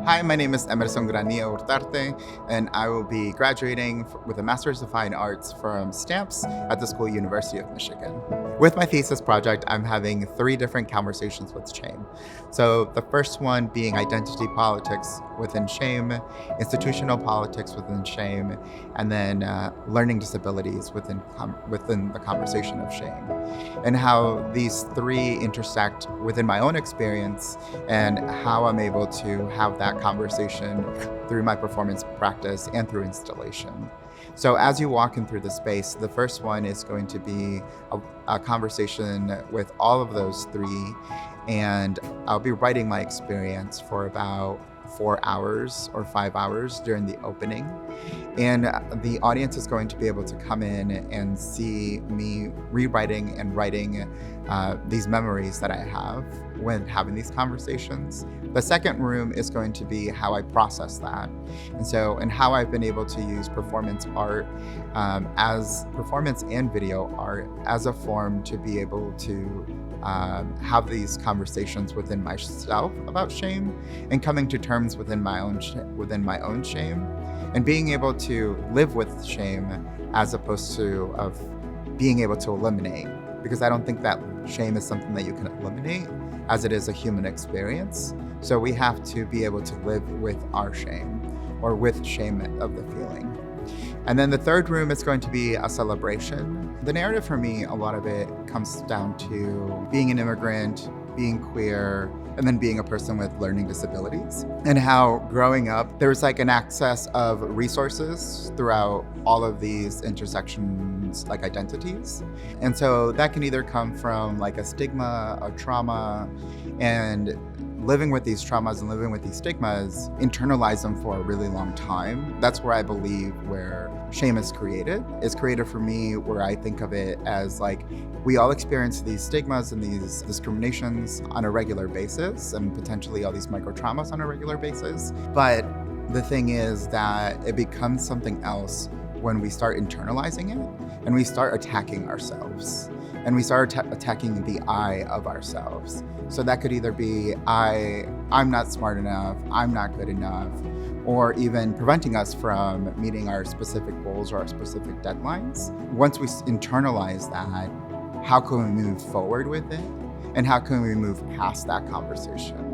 Hi, my name is Emerson Granillo, and I will be graduating with a Master's of Fine Arts from Stamps at the School University of Michigan. With my thesis project, I'm having 3 different conversations with shame. So the first one being identity politics within shame, institutional politics within shame, and then learning disabilities within the conversation of shame, and how these 3 intersect within my own experience and how I'm able to have that conversation through my performance practice and through installation. So as you walk in through the space, the first one is going to be a conversation with all of those 3, and I'll be writing my experience for about 4 hours or 5 hours during the opening. And the audience is going to be able to come in and see me rewriting and writing these memories that I have when having these conversations. The second room is going to be how I process that. And how I've been able to use performance art as performance and video art as a form to be able to have these conversations within myself about shame and coming to terms within my own shame and being able to live with shame as opposed to of being able to eliminate, because I don't think that shame is something that you can eliminate, as it is a human experience. So we have to be able to live with our shame or with shame of the feeling. And then the third room is going to be a celebration. The narrative for me, a lot of it comes down to being an immigrant, being queer, and then being a person with learning disabilities, and how growing up, there was like an access of resources throughout all of these intersections, like identities. And so that can either come from like a stigma, a trauma, and living with these traumas and living with these stigmas, internalize them for a really long time. That's where I believe where shame is created for me, where I think of it as like, we all experience these stigmas and these discriminations on a regular basis, and potentially all these micro traumas on a regular basis. But the thing is that it becomes something else when we start internalizing it and we start attacking ourselves and we start attacking the I of ourselves. So that could either be I'm not smart enough, I'm not good enough, or even preventing us from meeting our specific goals or our specific deadlines. Once we internalize that, how can we move forward with it? And how can we move past that conversation?